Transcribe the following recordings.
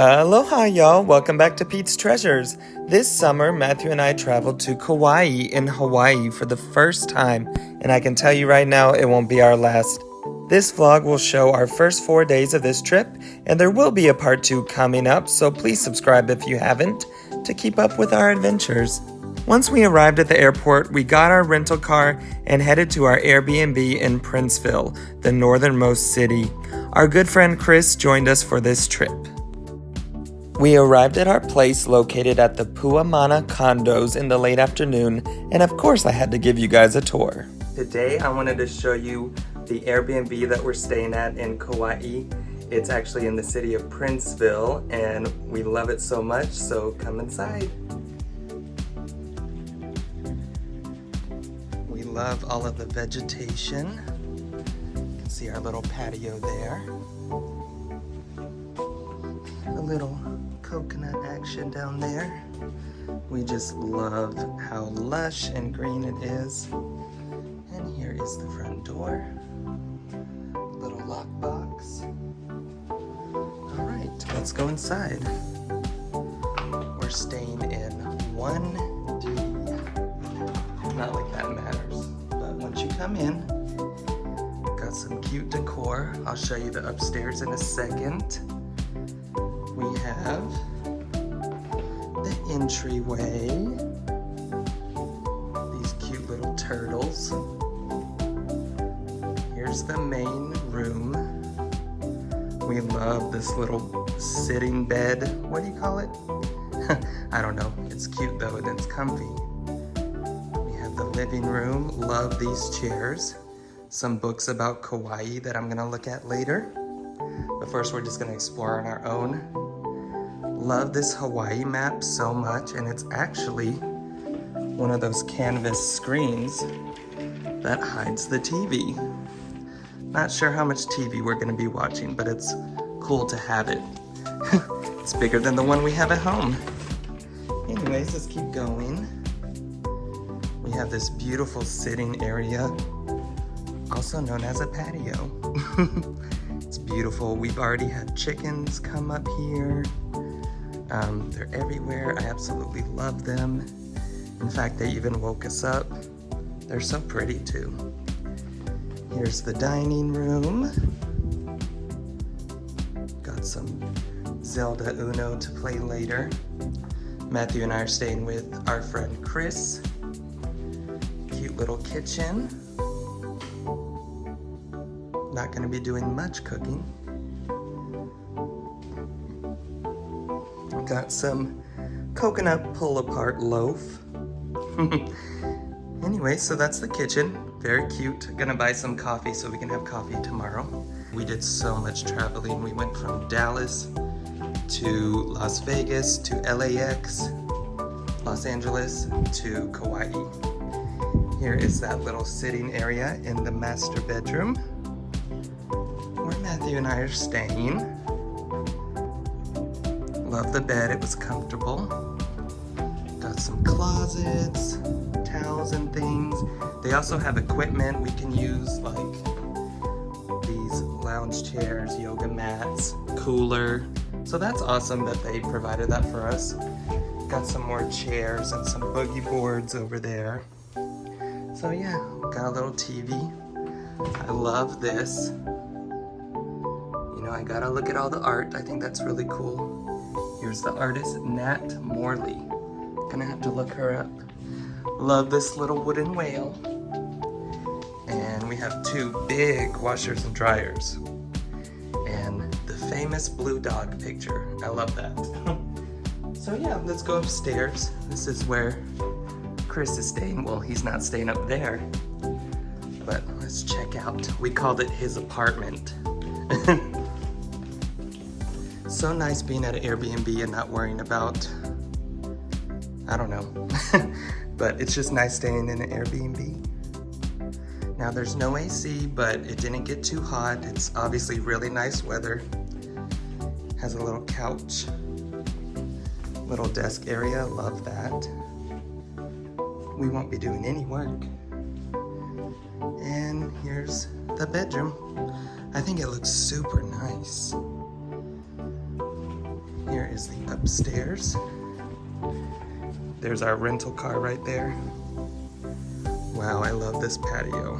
Aloha, y'all. Welcome back to PetesTreasures. This summer, Matthew and I traveled to Kauai in Hawaii for the first time, and I can tell you right now, it won't be our last. This vlog will show our first 4 days of this trip, and there will be a part 2 coming up, so please subscribe if you haven't to keep up with our adventures. Once we arrived at the airport, we got our rental car and headed to our Airbnb in Princeville, the northernmost city. Our good friend Chris joined us for this trip. We arrived at our place located at the Puamana condos in the late afternoon, and of course I had to give you guys a tour. Today I wanted to show you the Airbnb that we're staying at in Kauai. It's actually in the city of Princeville, and we love it so much, so come inside. We love all of the vegetation. You can see our little patio there. A little coconut action down there. We just love how lush and green it is. And here is the front door. Little lockbox. Alright, let's go inside. We're staying in 1D. Not like that matters, but once you come in, got some cute decor. I'll show you the upstairs in a second. We have the entryway, these cute little turtles. Here's the main room. We love this little sitting bed. What do you call it? I don't know. It's cute though, and it's comfy. We have the living room. Love these chairs. Some books about Kauai that I'm gonna look at later. But first we're just gonna explore on our own. Love this Hawaii map so much, and it's actually one of those canvas screens that hides the TV. Not sure how much TV we're gonna be watching, but it's cool to have it. It's bigger than the one we have at home. Anyways, let's keep going. We have this beautiful sitting area, also known as a patio. It's beautiful. We've already had chickens come up here. They're everywhere. I absolutely love them. In fact, they even woke us up. They're so pretty too. Here's the dining room. Got some Zelda Uno to play later. Matthew and I are staying with our friend Chris. Cute little kitchen. Not gonna be doing much cooking. Got some coconut pull-apart loaf. Anyway, so that's the kitchen. Very cute. Gonna buy some coffee so we can have coffee tomorrow. We did so much traveling. We went from Dallas to Las Vegas to LAX, Los Angeles to Kauai. Here is that little sitting area in the master bedroom where Matthew and I are staying. Love the bed, it was comfortable. Got some closets, towels and things. They also have equipment we can use, like these lounge chairs, yoga mats, cooler. So that's awesome that they provided that for us. Got some more chairs and some boogie boards over there. So yeah, got a little TV. I love this. You know, I gotta look at all the art. I think that's really cool. Here's the artist, Nat Morley. Gonna have to look her up. Love this little wooden whale. And we have 2 big washers and dryers. And the famous blue dog picture. I love that. So yeah, let's go upstairs. This is where Chris is staying. Well, he's not staying up there. But let's check out. We called it his apartment. So nice being at an Airbnb and not worrying about, I don't know, but it's just nice staying in an Airbnb. Now there's no AC, but it didn't get too hot. It's obviously really nice weather. Has a little couch, little desk area, love that. We won't be doing any work. And here's the bedroom. I think it looks super nice. Here is the upstairs. There's our rental car right there. Wow, I love this patio.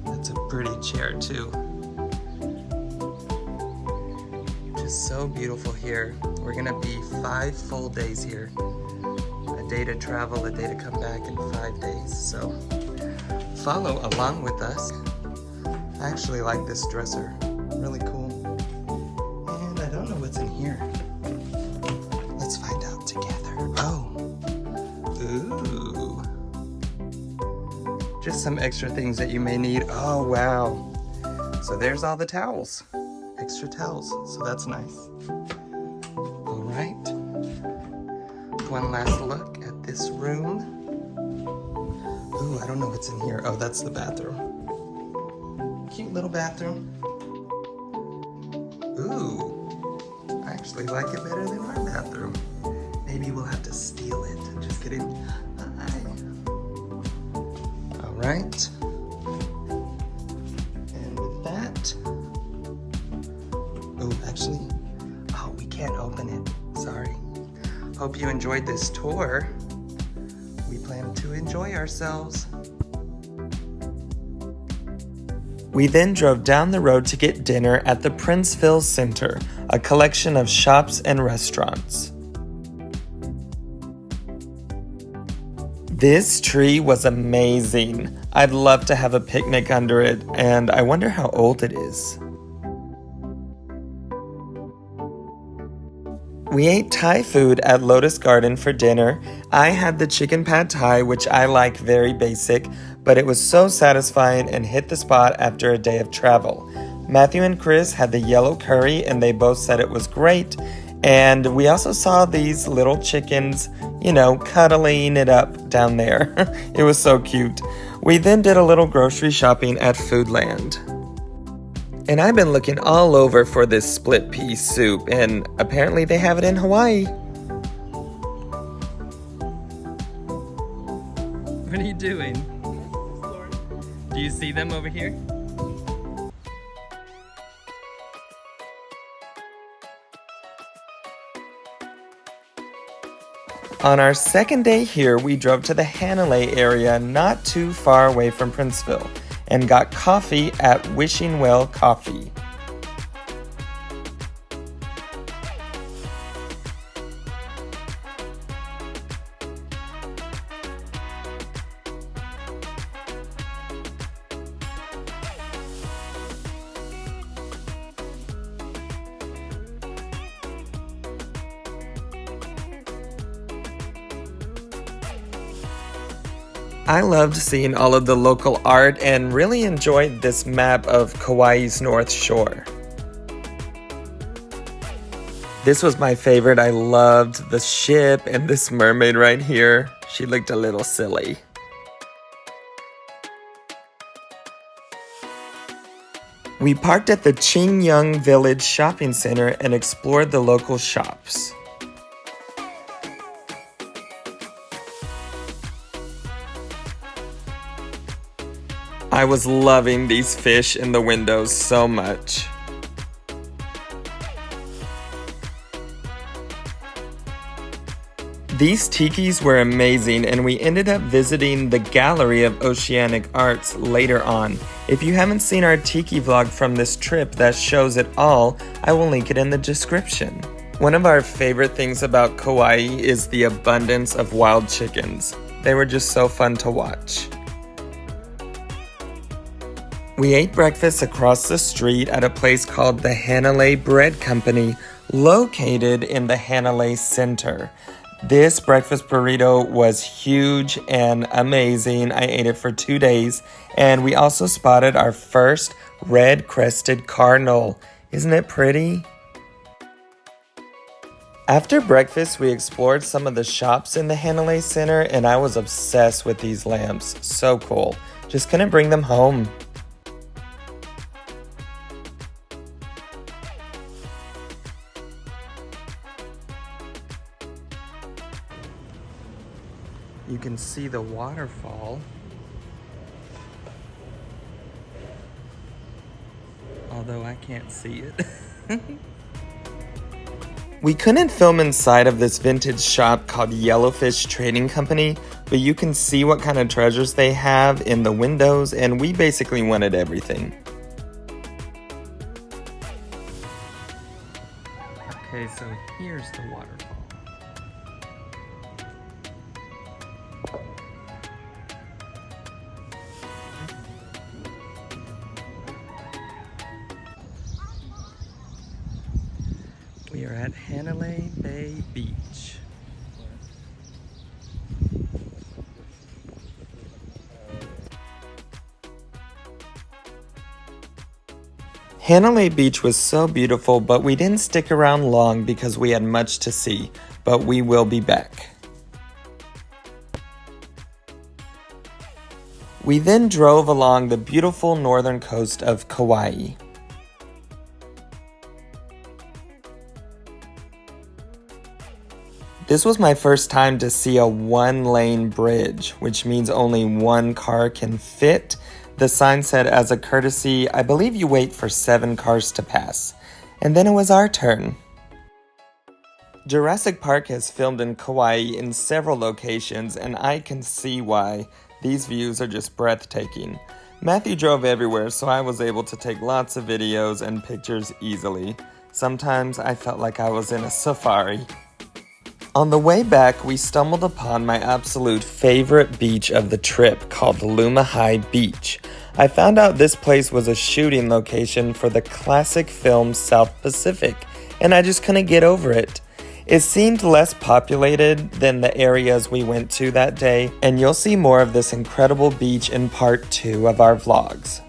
That's a pretty chair too. Just so beautiful here. We're gonna be 5 full days here. A day to travel, a day to come back in 5 days. So follow along with us. I actually like this dresser, really cool. And I don't know what's in here. Let's find out together. Oh, ooh. Just some extra things that you may need. Oh, wow. So there's all the towels, extra towels, so that's nice. All right, one last look at this room. Ooh, I don't know what's in here. Oh, that's the bathroom. Cute little bathroom. Ooh, I actually like it better than our bathroom. Maybe we'll have to steal it. Just kidding. All right. And with that, oh, actually, oh, we can't open it. Sorry. Hope you enjoyed this tour. We plan to enjoy ourselves. We then drove down the road to get dinner at the Princeville Center, a collection of shops and restaurants. This tree was amazing. I'd love to have a picnic under it, and I wonder how old it is. We ate Thai food at Lotus Garden for dinner. I had the chicken pad Thai, which I like very basic, but it was so satisfying and hit the spot after a day of travel. Matthew and Chris had the yellow curry, and they both said it was great. And we also saw these little chickens, cuddling it up down there. It was so cute. We then did a little grocery shopping at Foodland. And I've been looking all over for this split pea soup, and apparently they have it in Hawaii. What are you doing? Do you see them over here? On our second day here, we drove to the Hanalei area not too far away from Princeville, and got coffee at Wishing Well Coffee. I loved seeing all of the local art and really enjoyed this map of Kauai's North Shore. This was my favorite. I loved the ship and this mermaid right here. She looked a little silly. We parked at the Qingyang Village Shopping Center and explored the local shops. I was loving these fish in the windows so much. These tikis were amazing, and we ended up visiting the Gallery of Oceanic Arts later on. If you haven't seen our tiki vlog from this trip that shows it all, I will link it in the description. One of our favorite things about Kauai is the abundance of wild chickens. They were just so fun to watch. We ate breakfast across the street at a place called the Hanalei Bread Company, located in the Hanalei Center. This breakfast burrito was huge and amazing. I ate it for 2 days, and we also spotted our first red-crested cardinal. Isn't it pretty? After breakfast, we explored some of the shops in the Hanalei Center, and I was obsessed with these lamps. So cool. Just couldn't bring them home. You can see the waterfall although I can't see it. We couldn't film inside of this vintage shop called Yellowfish Trading Company, but you can see what kind of treasures they have in the windows, and we basically wanted everything. Okay, so here's the waterfall. We are at Hanalei Bay Beach. Hanalei Beach was so beautiful, but we didn't stick around long because we had much to see, but we will be back. We then drove along the beautiful northern coast of Kauai. This was my first time to see a one-lane bridge, which means only one car can fit. The sign said, as a courtesy, I believe you wait for 7 cars to pass. And then it was our turn. Jurassic Park has filmed in Kauai in several locations, and I can see why. These views are just breathtaking. Matthew drove everywhere, so I was able to take lots of videos and pictures easily. Sometimes I felt like I was in a safari. On the way back, we stumbled upon my absolute favorite beach of the trip called Lumahai Beach. I found out this place was a shooting location for the classic film South Pacific, and I just couldn't get over it. It seemed less populated than the areas we went to that day, and you'll see more of this incredible beach in part 2 of our vlogs.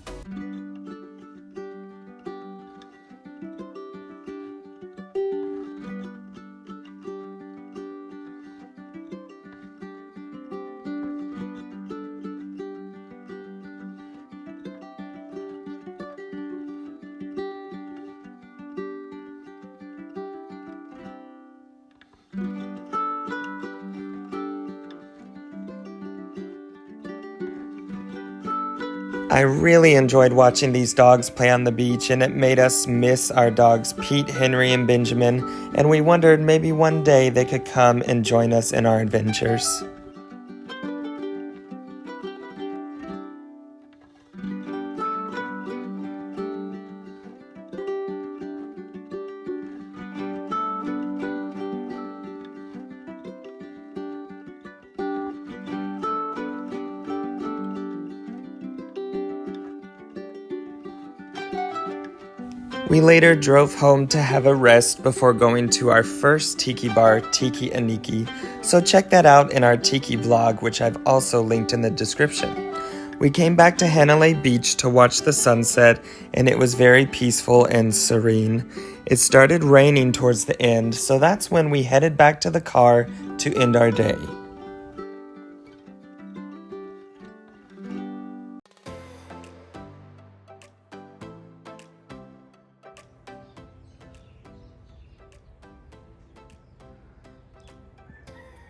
I really enjoyed watching these dogs play on the beach, and it made us miss our dogs Pete, Henry, and Benjamin, and we wondered maybe one day they could come and join us in our adventures. We later drove home to have a rest before going to our first tiki bar, Tiki Aniki, so check that out in our tiki vlog, which I've also linked in the description. We came back to Hanalei Beach to watch the sunset, and it was very peaceful and serene. It started raining towards the end, so that's when we headed back to the car to end our day.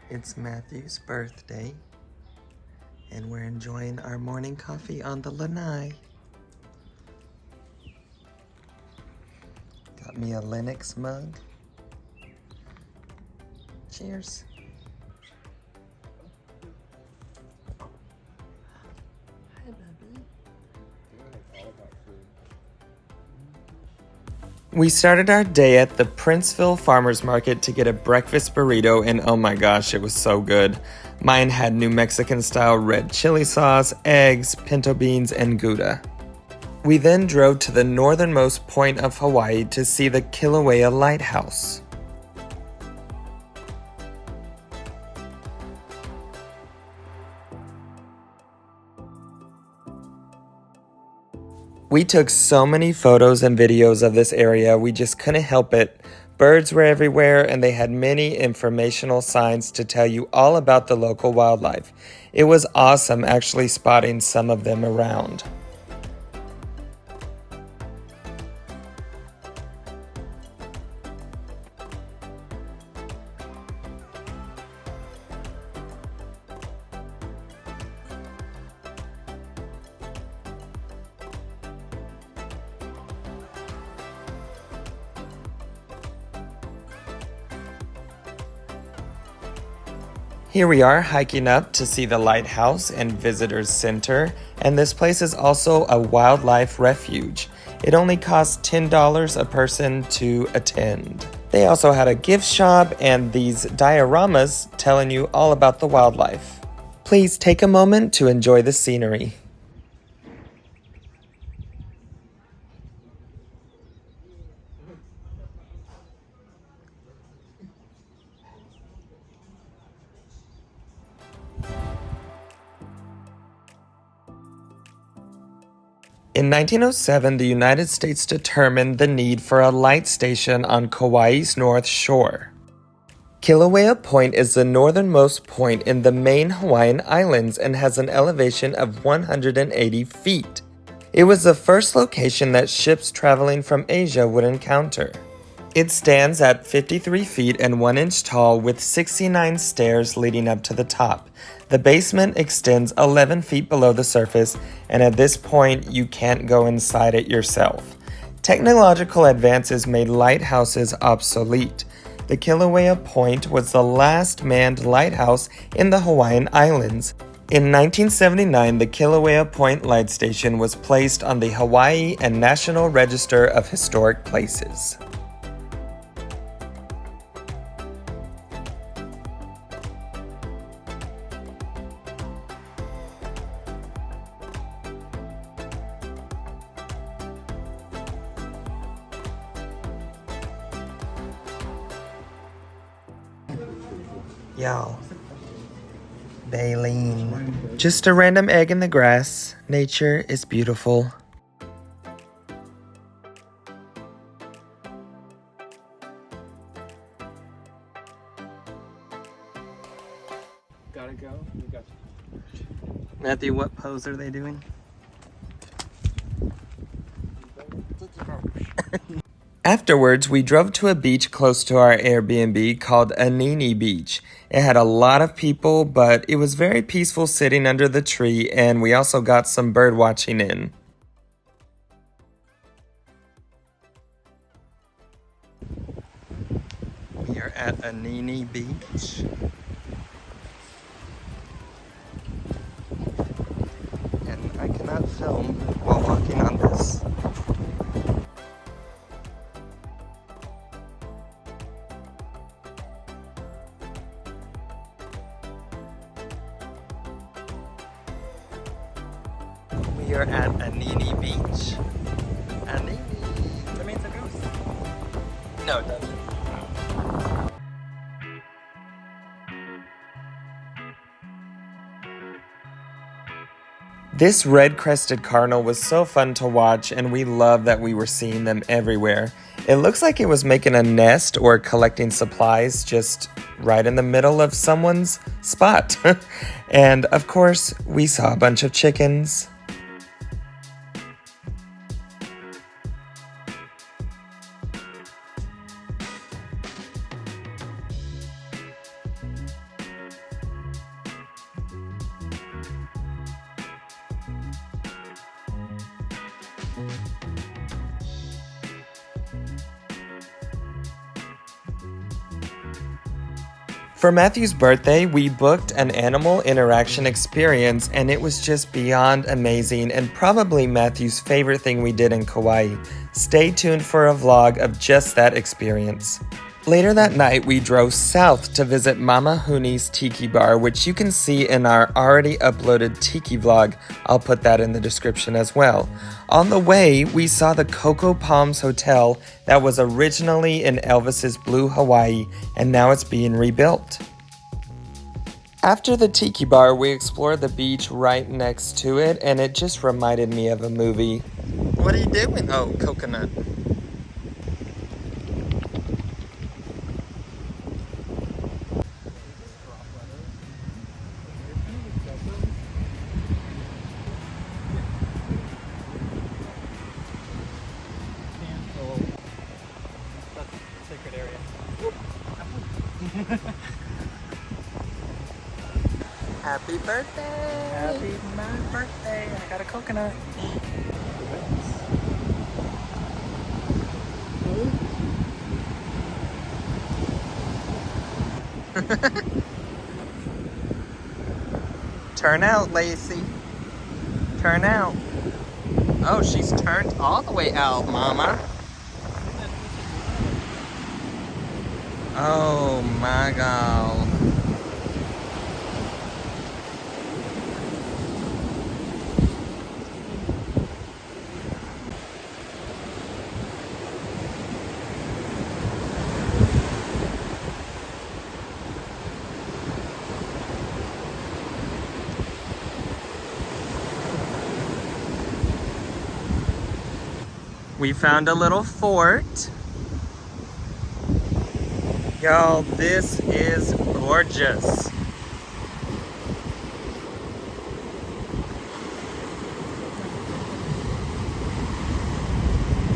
It's Matthew's birthday, and we're enjoying our morning coffee on the lanai. Got me a Linux mug. Cheers. Hi, baby. We started our day at the Princeville Farmers Market to get a breakfast burrito, and oh my gosh, it was so good. Mine had New Mexican style red chili sauce, eggs, pinto beans, and Gouda. We then drove to the northernmost point of Hawaii to see the Kilauea Lighthouse. We took so many photos and videos of this area, we just couldn't help it. Birds were everywhere, and they had many informational signs to tell you all about the local wildlife. It was awesome actually spotting some of them around. Here we are hiking up to see the lighthouse and visitors center, and this place is also a wildlife refuge. It only costs $10 a person to attend. They also had a gift shop and these dioramas telling you all about the wildlife. Please take a moment to enjoy the scenery. In 1907, the United States determined the need for a light station on Kauai's north shore. Kilauea Point is the northernmost point in the main Hawaiian Islands and has an elevation of 180 feet. It was the first location that ships traveling from Asia would encounter. It stands at 53 feet and 1 inch tall with 69 stairs leading up to the top. The basement extends 11 feet below the surface, and at this point, you can't go inside it yourself. Technological advances made lighthouses obsolete. The Kilauea Point was the last manned lighthouse in the Hawaiian Islands. In 1979, the Kilauea Point Light Station was placed on the Hawaii and National Register of Historic Places. Y'all, baleen. Just a random egg in the grass. Nature is beautiful. Gotta go? We got you. Matthew, what pose are they doing? Afterwards, we drove to a beach close to our Airbnb called Nani Beach. It had a lot of people, but it was very peaceful sitting under the tree, and we also got some bird watching in. We are at Nani Beach. And I cannot film while walking on this. We are at Nani Beach. Nani. That means a goose. No, it doesn't. This red-crested cardinal was so fun to watch, and we love that we were seeing them everywhere. It looks like it was making a nest or collecting supplies just right in the middle of someone's spot. And of course, we saw a bunch of chickens. For Matthew's birthday, we booked an animal interaction experience, and it was just beyond amazing and probably Matthew's favorite thing we did in Kauai. Stay tuned for a vlog of just that experience. Later that night, we drove south to visit Mama Huni's Tiki Bar, which you can see in our already uploaded Tiki vlog. I'll put that in the description as well. On the way, we saw the Cocoa Palms Hotel that was originally in Elvis's Blue Hawaii, and now it's being rebuilt. After the Tiki Bar, we explored the beach right next to it, and it just reminded me of a movie. What are you doing? Oh, coconut. Happy birthday! Happy my birthday. I got a coconut. Turn out, Lacey. Turn out. Oh, she's turned all the way out, Mama. Oh my God. We found a little fort. Y'all, this is gorgeous.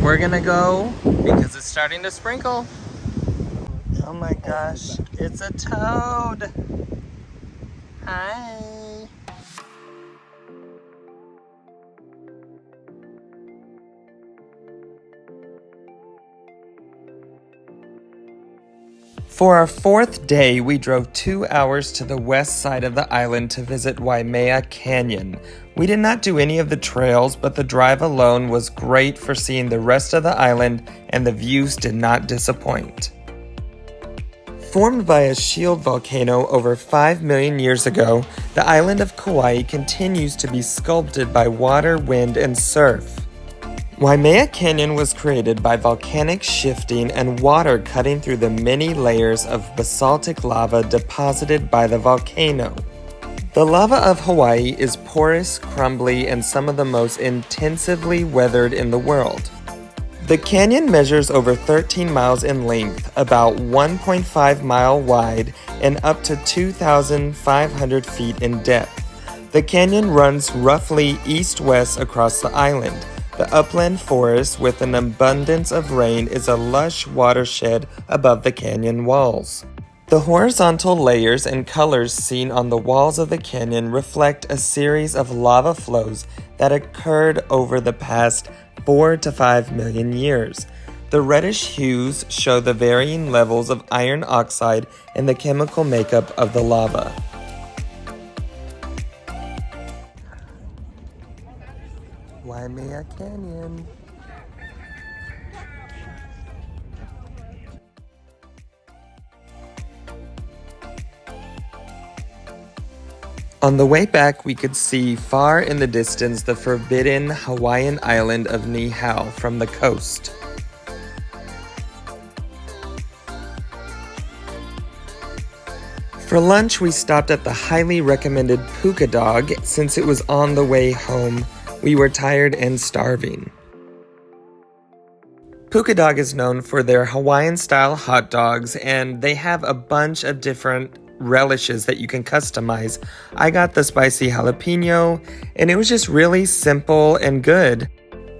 We're gonna go because it's starting to sprinkle. Oh my gosh, it's a toad. Hi. For our fourth day, we drove 2 hours to the west side of the island to visit Waimea Canyon. We did not do any of the trails, but the drive alone was great for seeing the rest of the island, and the views did not disappoint. Formed by a shield volcano over 5 million years ago, the island of Kauai continues to be sculpted by water, wind, and surf. Waimea Canyon was created by volcanic shifting and water cutting through the many layers of basaltic lava deposited by the volcano. The lava of Hawaii is porous, crumbly, and some of the most intensively weathered in the world. The canyon measures over 13 miles in length, about 1.5 mile wide, and up to 2,500 feet in depth. The canyon runs roughly east-west across the island. The upland forest with an abundance of rain is a lush watershed above the canyon walls. The horizontal layers and colors seen on the walls of the canyon reflect a series of lava flows that occurred over the past 4 to 5 million years. The reddish hues show the varying levels of iron oxide and the chemical makeup of the lava. Waimea Canyon. On the way back, we could see far in the distance the forbidden Hawaiian island of Niihau from the coast. For lunch, we stopped at the highly recommended Puka Dog since it was on the way home. We were tired and starving. Puka Dog is known for their Hawaiian-style hot dogs, and they have a bunch of different relishes that you can customize. I got the spicy jalapeno, and it was just really simple and good.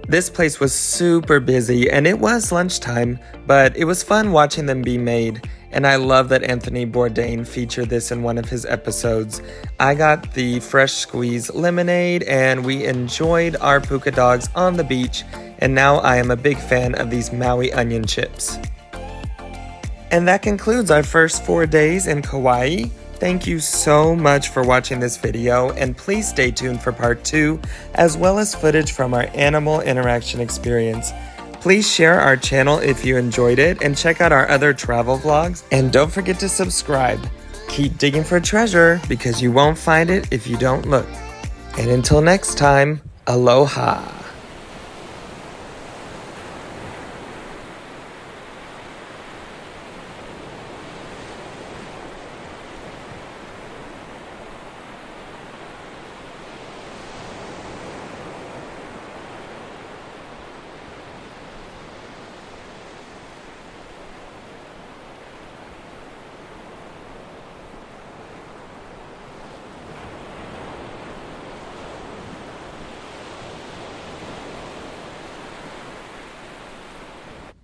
This place was super busy, and it was lunchtime, but it was fun watching them be made. And I love that Anthony Bourdain featured this in one of his episodes. I got the fresh squeezed lemonade, and we enjoyed our Puka Dogs on the beach, and now I am a big fan of these Maui onion chips. And that concludes our first 4 days in Kauai. Thank you so much for watching this video, and please stay tuned for part 2, as well as footage from our animal interaction experience. Please share our channel if you enjoyed it, and check out our other travel vlogs. And don't forget to subscribe. Keep digging for treasure, because you won't find it if you don't look. And until next time, aloha.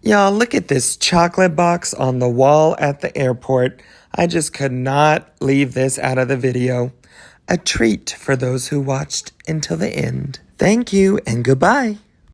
Y'all, look at this chocolate box on the wall at the airport. I just could not leave this out of the video. A treat for those who watched until the end. Thank you and goodbye.